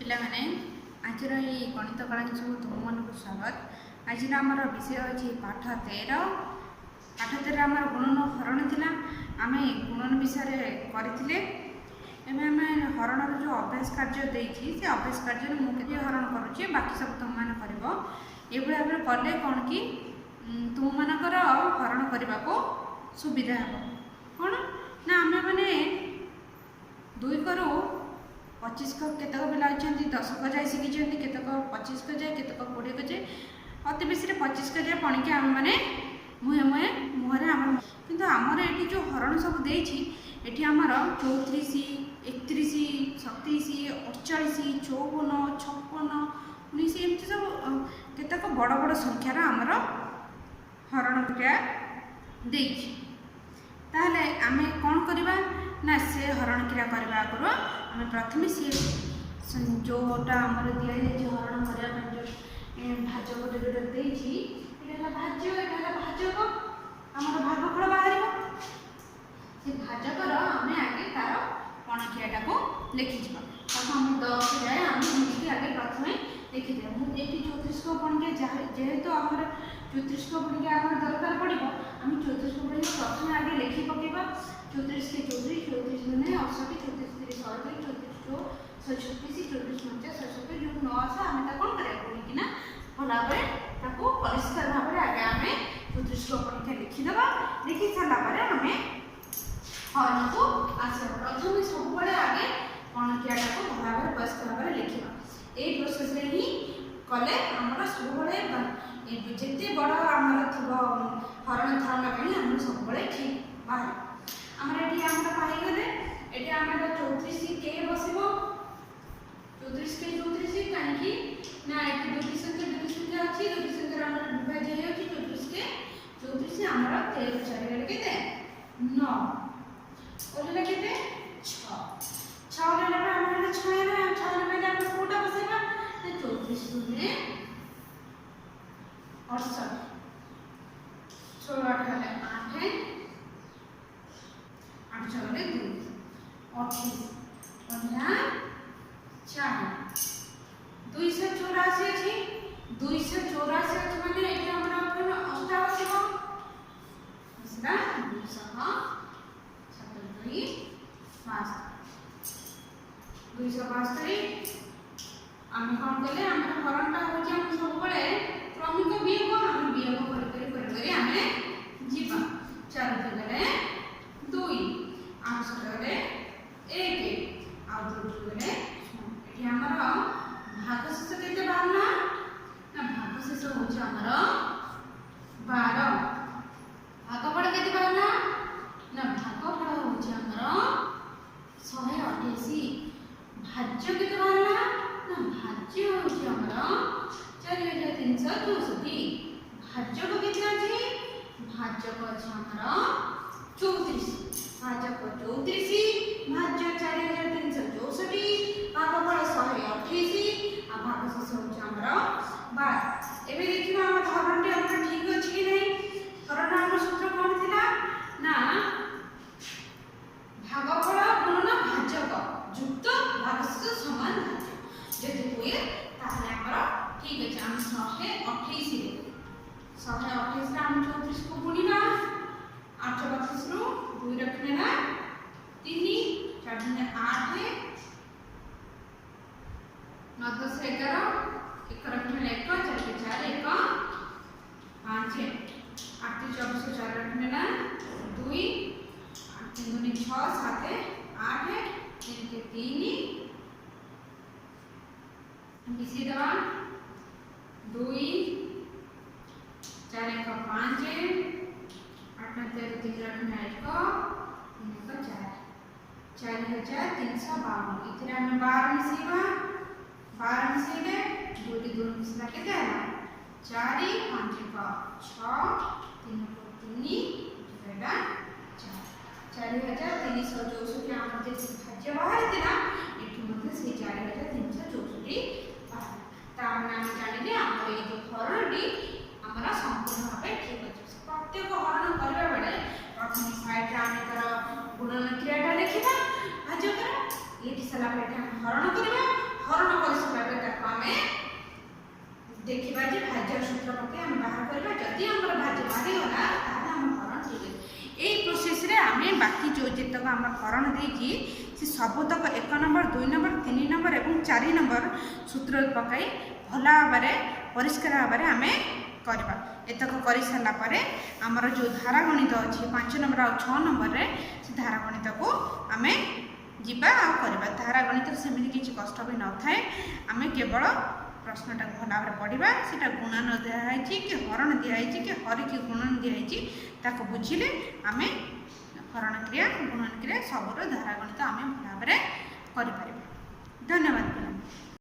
ପିଲାମାନେ ଆଜିର ଏହି ଗଣିତ କଳାଂଶକୁ ତୁମମାନଙ୍କୁ ସ୍ୱାଗତ। ଆଜିର ଆମର ବିଷୟ ହେଉଛି ପାଠ 13। ପାଠ 13 ଆମର ଗୁଣନ ହରଣ ଥିଲା। ଆମେ ଗୁଣନ ବିଷୟରେ କରିଥିଲେ। ଏବେ ଆମେ ହରଣର ଯେଉଁ ଅଭ୍ୟାସ କାର୍ଯ୍ୟ ଦେଇଛି ସେ ଅଭ୍ୟାସ କାର୍ଯ୍ୟରେ ମୁଁ କେତେ ହରଣ କରୁଛି ବାକି ସବୁ ତୁମମାନେ କରିବ। ଏଭଳି ଭାବରେ କଲେ କ'ଣ କି ତୁମମାନଙ୍କର ହରଣ କରିବାକୁ ସୁବିଧା ହେବ। କ'ଣ ନା ଆମେମାନେ 2 କରୁ 25 କେତେକ ପିଲା ଅଛନ୍ତି 10 ଯାଏ ଶିଖିଛନ୍ତି, କେତେକ 25 ଯାଏ, କେତେକ 20 ଯାଏ, ଅତି ବେଶୀରେ 25 ଯାଏ ପଣିକି ଆମେମାନେ ମୁହଁରେ ଆମର କିନ୍ତୁ ଆମର ଏଠି ଯେଉଁ ହରଣ ସବୁ ଦେଇଛି ଏଠି ଆମର 34, 31, 37, 48, 54, 56, 19 ଏମିତି ସବୁ କେତେକ ବଡ଼ ବଡ଼ ସଂଖ୍ୟାର ଆମର ହରଣ କ୍ରିୟା ଦେଇଛି। ତାହେଲେ ଆମେ କ'ଣ କରିବା ନା ସେ ହରଣ କ୍ରିୟା କରିବା ଆଗରୁ ଆମେ ପ୍ରଥମେ ଯେଉଁଟା ଆମର ଦିଆଯାଇଛି ହରଣ କରିବା ପାଇଁ ଯେଉଁ ଭାଜକ ଯୋଉଟା ଦେଇଛି ଏଇଟା ହେଲା ଭାଜ୍ୟ, ଏଇଟା ହେଲା ଭାଜକ, ଆମର ଭାଗଫଳ ବାହାରିବ। ସେ ଭାଜକର ଆମେ ଆଗେ ତାର ପଣକିଆଟାକୁ ଲେଖିଯିବା। ତାକୁ ଆମେ 10 ଯାଏ ଆମେ ଏମିତି ଆଗେ ପ୍ରଥମେ ଲେଖିଦେବା। ମୁଁ ଏଠି 34 ପଣିକିଆ ଯେହେତୁ ଆମର 34 ପଣିକିଆ ଆମର ଦରକାର ପଡ଼ିବ, ଆମେ 34 ପଣିକିଆ ପ୍ରଥମେ ଆଗେ ଲେଖି ପକାଇବା। 34 କେ 34, 34 ଦୁନେ 68, 34 ତିରି 38, 34 36, 34 49, 67 ଯେଉଁ 9 ଆସ ଆମେ ତାକୁ କ'ଣ କରିବା ପଣିକିନା ଭଲ ଭାବରେ ତାକୁ ପରିଷ୍କାର ଭାବରେ ଆଗେ ଆମେ 34 ପଣିକିଆ ଲେଖିଦେବା। ଲେଖି ସାରିଲା ପରେ ଆମେ ହରଣକୁ ଆସିବା। ପ୍ରଥମେ ସବୁବେଳେ ଆଗେ ପଣକିଆଟାକୁ ଭଲ ଭାବରେ ପରିଷ୍କାର ଭାବରେ ଲେଖିବା। ଏଇ ପ୍ରୋସେସରେ ହିଁ କଲେ ଆମର ସବୁବେଳେ ଯେତେ ବଡ଼ ଆମର ଥିବ ହରଣ ଧାରଣା ପାଇଁ ଆମର ସବୁବେଳେ ଠିକ୍ ବାହାରିବ। ଆମର ଏଠି ଆମର ପାଇଗଲେ ଏଠି ଆମର 34 କେ ବସିବ। 34 କେ 34 କାହିଁକି ନା ଏଠି ଦୁଇଟି ସଂଖ୍ୟା ଅଛି, ଦୁଇଟି ସଂଖ୍ୟାର ଆମର ବିଭାଜ୍ୟ ହେଇଯାଉଛି। 34 କେ 34 ଆମର 13 4 ଗଲେ କେତେ 9 ଓଲିଲା କେତେ 6 ରହିଲା ପରେ ଆମର ହେଲା 6 ହେଲା। 6 ରହିଲା ଆମେ କୋଉଟା ବସେଇବା ନା 34 ଦୁନେ 68, 16 8 ହେଲେ 8, 8 6 ଗଲେ 2 28 ଓଲିଲା 4 284 ଅଛି। 284 ଅଛି ମାନେ ଏଠି ଆମର ଅଷ୍ଟା ବସିବ। ଆସିଲା 275 ଆମେ କ'ଣ କଲେ ଆମର ହରଣଟା ହେଉଛି ଆମେ ସବୁବେଳେ କ୍ରମିକ ବିୟୋଗ, ଆମେ ବିୟୋଗ କରି ଆମେ ଯିବା। 4 ଗଲେ 2, 8 ଗଲେ 1 ଆଉ 2 ଗଲେ ଏଠି ଆମର ଭାଗଶେଷ କେତେ ବାହାରିଲା ନା ଭାଗଶେଷ ହେଉଛି ଆମର 12। ଭାଗଫଳ କେତେ ବାହାରିଲା ନା ଭାଗଫଳ ହେଉଛି ଆମର 128। ଭାଜ୍ୟ କେତେ ବାହାରିଲା ନା ଭାଜ୍ୟ ହେଉଛି ଆମର 4364। ଭାଜକ କେତେ ଅଛି? ଭାଜକ ଅଛି ଆମର 34। ଭାଜକ 34, ଭାଜ୍ୟ 4364, ଭାଗଫଳ 128 ଆଉ ଭାଗଶେଷ ହେଉଛି ଆମର 12। ଏବେ ଦେଖିବା ଆମ ଧରଣଟି ଆମର ଠିକ୍ ଅଛି କି ନାହିଁ। ଧରଣ ଆମର ସୂତ୍ର କ'ଣ ଥିଲା ନା ଭାଗଫଳ ଗୁଣନ ଭାଜକ ଯୁକ୍ତ ଭାଗଶେଷ ସମାନ ଭାଜ୍ୟ। ଯଦି ହୁଏ ତାହେଲେ ଆମର ଠିକ୍ ଅଛି। ଆମେ 128ରେ ଆମେ 34 କୁ ଗୁଣିବା। 8 32 ରୁ 2 ରଖିନେବା 3, 4 ଦିନେ 8, 9 10 11, 1 ରଖିନେଲେ 1, 4 4 1 5, 8 24 4 ରଖିନେଲା 2, 8 3 6 7 8, 3 3 मिसी देवा 2, 4 1 5, 8 3 3 रखना 1 4 4352। इतने हमें 12 मिसेगा। 12 मिसेले 2 2 मिसला के देना 4 5 6 3 3 बेटा 4364 आम जैसे भाज्य बाहर दिला एठी मध्ये से 4364 बाहर ताने हम जानिले हमर ए जो हरणटी हमरा संपूर्ण भाबे ठीक अछि। प्रत्येक हरण करबा बेले प्रथम साइड रे हम कर गुणन क्रियाटा लिखिबा भाज्य कर लिखि सला बेटा हरण करबा। हरण कर ଯେତକ ଆମର ହରଣ ଦେଇଛି ସେ ସବୁତକ 1 ନମ୍ବର 2 ନମ୍ବର 3 ନମ୍ବର ଏବଂ 4 ନମ୍ବର ସୂତ୍ର ପକାଇ ଭଲ ଭାବରେ ପରିଷ୍କାର ଭାବରେ ଆମେ କରିବା। ଏତକ କରିସାରିଲା ପରେ ଆମର ଯେଉଁ ଧାରାଗଣିତ ଅଛି 5 ନମ୍ବର ଆଉ 6 ନମ୍ବରରେ ସେ ଧାରାଗଣିତକୁ ଆମେ ଯିବା ଆଉ କରିବା। ଧାରାଗଣିତରେ ସେମିତି କିଛି କଷ୍ଟ ବି ନଥାଏ, ଆମେ କେବଳ ପ୍ରଶ୍ନଟାକୁ ଭଲ ଭାବରେ ପଢ଼ିବା, ସେଟା ଗୁଣନ ଦିଆହେଇଛି କି ହରଣ ଦିଆହେଇଛି କି ହରିକି ଗୁଣନ ଦିଆହେଇଛି ତାକୁ ବୁଝିଲେ ଆମେ ହରଣ କ୍ରିୟା ଗୁଣନ କ୍ରିୟା ସବୁର ଧାରାଗଣିତ ଆମେ ଭଲ ଭାବରେ କରିପାରିବା। ଧନ୍ୟବାଦ।